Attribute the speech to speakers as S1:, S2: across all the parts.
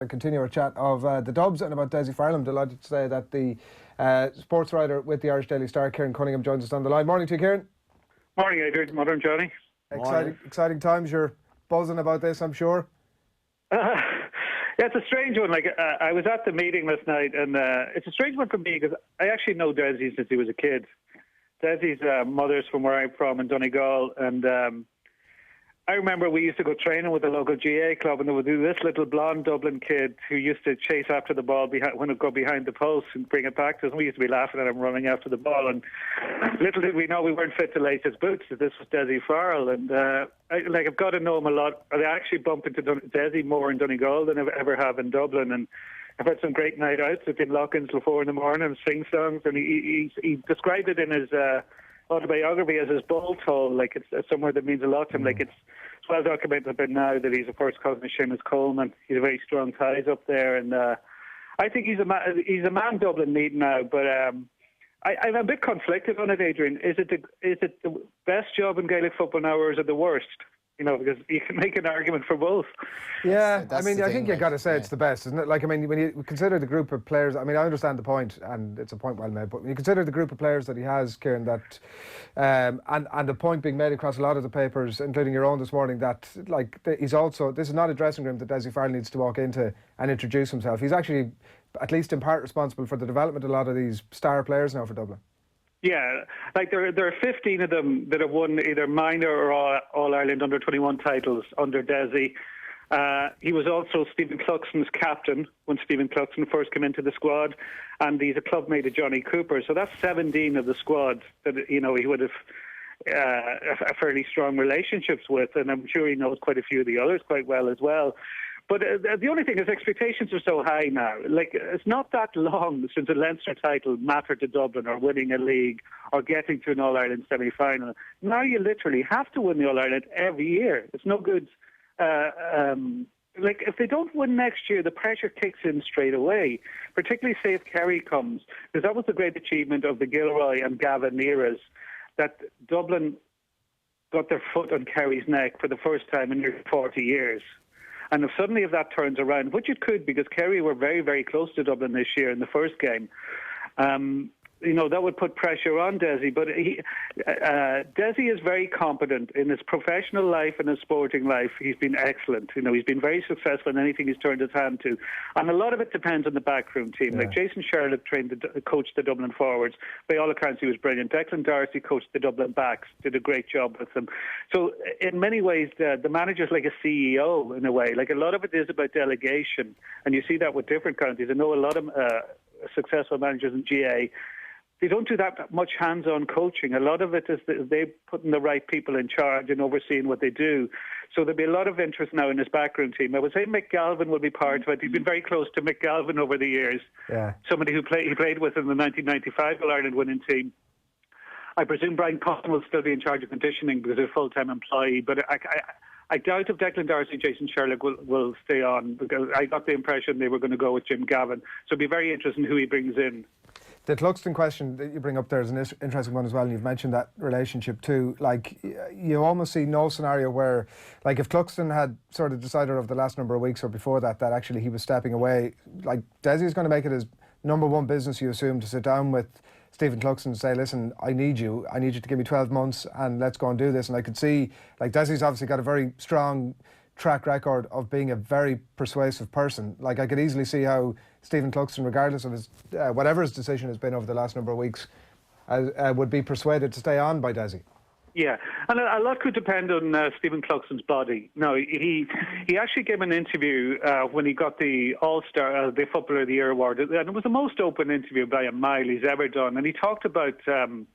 S1: And continue our chat of the Dubs and about Dessie Farrell. I'm delighted to say that the sports writer with the Irish Daily Star, Kieran Cunningham, joins us on the line. Morning to you, Kieran.
S2: Morning, Adrian. Morning, Johnny.
S1: Exciting times. You're buzzing about this, I'm sure.
S2: Yeah, it's a strange one. I was at the meeting last night, and it's a strange one for me because I actually know Dessie since he was a kid. Dessie's mother's from where I'm from in Donegal, and I remember we used to go training with the local GA club, and there was this little blonde Dublin kid who used to chase after the ball when it go behind the post and bring it back to us. And we used to be laughing at him running after the ball. And little did we know we weren't fit to lace his boots. That this was Dessie Farrell, and I've got to know him a lot. I actually bump into Dessie more in Donegal than I ever have in Dublin, and I've had some great night outs with him Lockins till 4 a.m. and sing songs. And he described it in his autobiography as his ball toll, like it's somewhere that means a lot to him. Like it's well documented by now that he's a first cousin of Seamus Coleman. He's a very strong ties up there, and I think he's a man Dublin need now. But I'm a bit conflicted on it, Adrian. Is it the best job in Gaelic football now, or is it the worst? You know, because you can make an argument for both.
S1: Yeah, I think you got to say it's the best, isn't it? Like, I mean, when you consider the group of players, I mean, I understand the point, and it's a point well made, but when you consider the group of players that he has, Kieran, that, and the point being made across a lot of the papers, including your own this morning, that, like, he's also, this is not a dressing room that Dessie Farrell needs to walk into and introduce himself. He's actually, at least in part, responsible for the development of a lot of these star players now for Dublin.
S2: Yeah, like there are 15 of them that have won either minor or All-Ireland under-21 titles under Dessie. He was also Stephen Cluxton's captain when Stephen Cluxton first came into the squad, and he's a club mate of Johnny Cooper. So that's 17 of the squad that, you know, he would have a fairly strong relationships with, and I'm sure he knows quite a few of the others quite well as well. But the only thing is expectations are so high now. Like, it's not that long since a Leinster title mattered to Dublin, or winning a league, or getting to an All-Ireland semi-final. Now you literally have to win the All-Ireland every year. It's no good. Like, if they don't win next year, the pressure kicks in straight away, particularly say if Kerry comes, because that was the great achievement of the Gilroy and Gavin eras, that Dublin got their foot on Kerry's neck for the first time in nearly 40 years. And if that turns around, which it could, because Kerry were very, very close to Dublin this year in the first game, you know, that would put pressure on Dessie. But Dessie is very competent in his professional life and his sporting life. He's been excellent. You know, he's been very successful in anything he's turned his hand to. And a lot of it depends on the backroom team. Yeah. Like Jason Sherlock coached the Dublin forwards. By all accounts, he was brilliant. Declan Darcy coached the Dublin backs, did a great job with them. So in many ways, the manager's like a CEO in a way. Like, a lot of it is about delegation. And you see that with different counties. I know a lot of successful managers in GA, they don't do that much hands-on coaching. A lot of it is they putting the right people in charge and overseeing what they do. So there'll be a lot of interest now in his backroom team. I would say Mick Galvin will be part of it. He's been very close to Mick Galvin over the years. Yeah. Somebody he played with in the 1995 All-Ireland winning team. I presume Brian Cotton will still be in charge of conditioning because he's a full-time employee. But I doubt if Declan Darcy and Jason Sherlock will stay on, because I got the impression they were going to go with Jim Gavin. So it'll be very interesting who he brings in.
S1: The Cluxton question that you bring up there is an interesting one as well, and you've mentioned that relationship too. Like, you almost see no scenario where, like, if Cluxton had sort of decided over the last number of weeks or before that actually he was stepping away, like, Dessie is going to make it his number one business, you assume, to sit down with Stephen Cluxton and say, listen, I need you to give me 12 months and let's go and do this. And I could see, like, Dessie's obviously got a very strong track record of being a very persuasive person. Like, I could easily see how Stephen Cluxton, regardless of his whatever his decision has been over the last number of weeks, would be persuaded to stay on by Dessie.
S2: Yeah, and a lot could depend on Stephen Cluxton's body. No, he actually gave an interview when he got the All-Star, the Footballer of the Year award, and it was the most open interview by a mile he's ever done. And he talked about the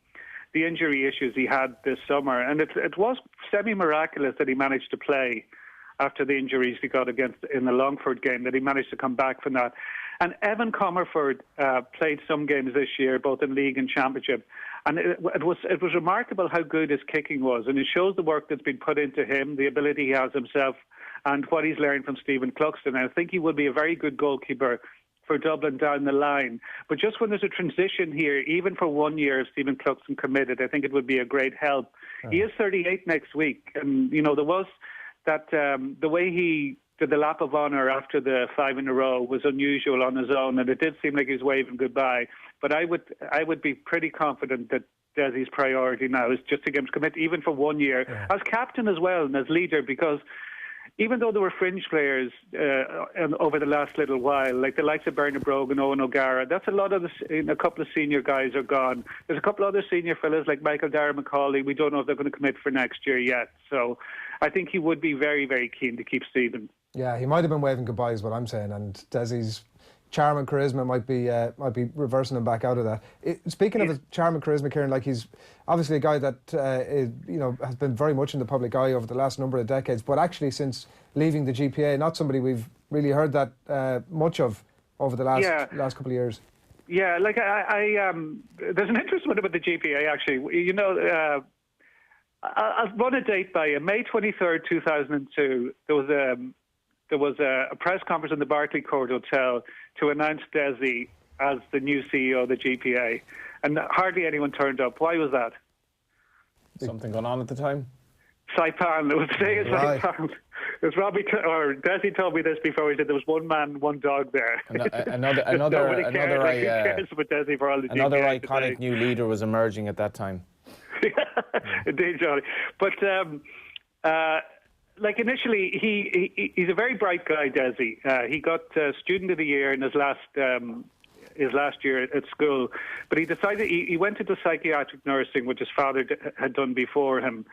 S2: injury issues he had this summer, and it was semi-miraculous that he managed to play after the injuries he got in the Longford game, that he managed to come back from that. And Evan Comerford played some games this year, both in league and championship, and it was remarkable how good his kicking was, and it shows the work that's been put into him, the ability he has himself, and what he's learned from Stephen Cluxton. And I think he will be a very good goalkeeper for Dublin down the line. But just when there's a transition here, even for 1 year, if Stephen Cluxton committed, I think it would be a great help. He is 38 next week, and you know, there was that the way he to the lap of honour after the 5 in a row was unusual on his own, and it did seem like he was waving goodbye. But I would be pretty confident that Dessie's priority now is just to get him to commit, even for 1 year, as captain as well and as leader, because even though there were fringe players over the last little while, like the likes of Bernard Brogan, Owen O'Gara, that's a lot of a couple of senior guys are gone. There's a couple of other senior fellas like Michael Dara McCauley. We don't know if they're going to commit for next year yet. So I think he would be very, very keen to keep Stephen.
S1: Yeah, he might have been waving goodbye is what I'm saying, and Dessie's charm and charisma might be reversing him back out of that. Speaking of his charm and charisma, Kieran, like he's obviously a guy that has been very much in the public eye over the last number of decades, but actually since leaving the GPA, not somebody we've really heard that much of over the last couple of years.
S2: Yeah, like there's an interesting one about the GPA actually. You know, I'll run a date by you. May 23rd, 2002. There was a press conference in the Barclay Court Hotel to announce Dessie as the new CEO of the GPA, and hardly anyone turned up. Why was that?
S3: Something going on at the time?
S2: Saipan. It was the day of Saipan. It was Dessie told me this before. He said there was one man, one dog there.
S3: Another iconic new leader was emerging at that time.
S2: Indeed, Johnny. But like initially, he's a very bright guy, Dessie. He got Student of the Year in his last year at school, but he decided he went into psychiatric nursing, which his father had done before him.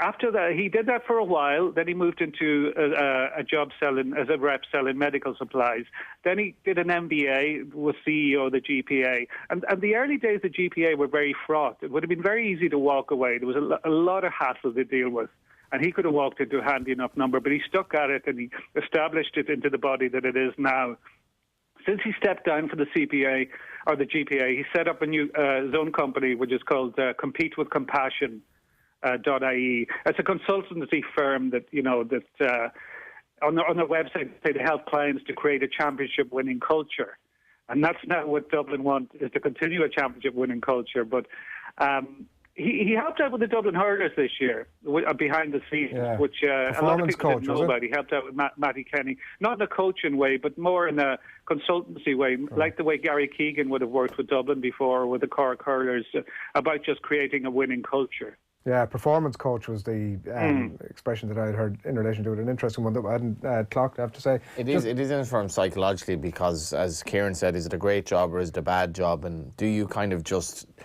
S2: After that, he did that for a while. Then he moved into a job as a rep selling medical supplies. Then he did an MBA, was CEO of the GPA. And the early days of the GPA were very fraught. It would have been very easy to walk away. There was a lot of hassle to deal with. And he could have walked into a handy enough number, but he stuck at it and he established it into the body that it is now. Since he stepped down from the CPA or the GPA, he set up a new his own company, which is called Compete with Compassion. .ie. It's a consultancy firm that on their website they help clients to create a championship-winning culture, and that's not what Dublin want, is to continue a championship-winning culture. But he helped out with the Dublin hurlers this year behind the scenes, which a lot of people didn't know about. He helped out with Matty Kenny, not in a coaching way, but more in a consultancy way, like the way Gary Keegan would have worked with Dublin before with the Cork hurlers, about just creating a winning culture.
S1: Yeah, performance coach was the expression that I had heard in relation to it. An interesting one that I hadn't clocked, I have to say.
S3: It is in for him psychologically because, as Kieran said, is it a great job or is it a bad job? And do you kind of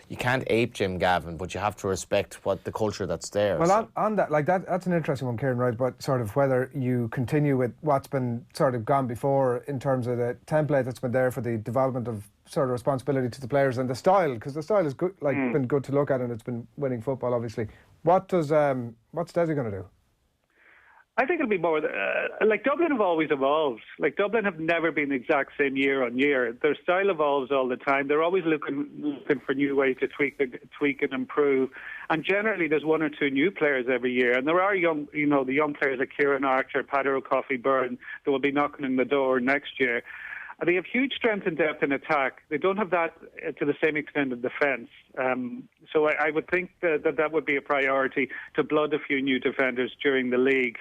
S3: you can't ape Jim Gavin, but you have to respect what the culture that's there.
S1: Well, on that, like that's an interesting one, Kieran, right? But sort of whether you continue with what's been sort of gone before in terms of the template that's been there for the development of sort of responsibility to the players and the style, because the style is good, been good to look at, and it's been winning football, obviously. What's Dessie going to do?
S2: I think it'll be more like Dublin have always evolved. Like Dublin have never been the exact same year on year. Their style evolves all the time. They're always looking for new ways to tweak and improve. And generally, there's one or two new players every year. And there are the young players like Kieran Archer, Paddy O'Coffey, Byrne, that will be knocking on the door next year. They have huge strength and depth in attack. They don't have that to the same extent in defence. So I would think that would be a priority, to blood a few new defenders during the league.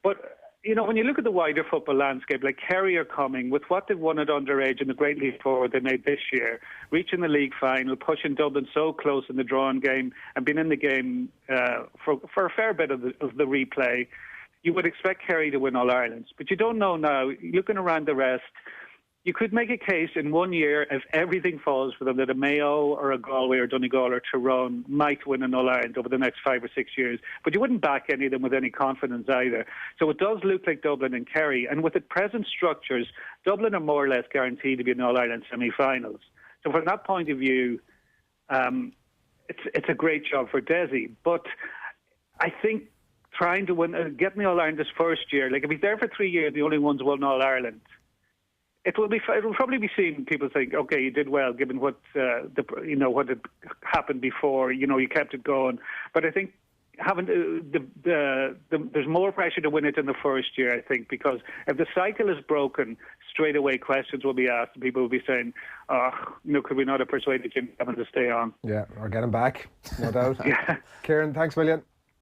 S2: But, when you look at the wider football landscape, like Kerry are coming, with what they've won at underage in the Great Leap Forward they made this year, reaching the league final, pushing Dublin so close in the drawing game, and being in the game for a fair bit of the replay, you would expect Kerry to win All-Ireland. But you don't know now. Looking around the rest, you could make a case in 1 year, if everything falls for them, that a Mayo or a Galway or Donegal or Tyrone might win an All-Ireland over the next 5 or 6 years. But you wouldn't back any of them with any confidence either. So it does look like Dublin and Kerry. And with the present structures, Dublin are more or less guaranteed to be in All-Ireland semi-finals. So from that point of view, it's a great job for Dessie. But I think trying to win, getting the All-Ireland this first year, like if he's there for 3 years, the only ones who won All-Ireland, it will probably be seen. People think, okay, you did well, given what what had happened before. You kept it going. But I think having there's more pressure to win it in the first year. I think because if the cycle is broken, straight away questions will be asked. And people will be saying, could we not have persuaded Jim Gavin to stay on?
S1: Yeah, or get him back, no doubt.
S2: Yeah.
S1: Kieran, thanks a million.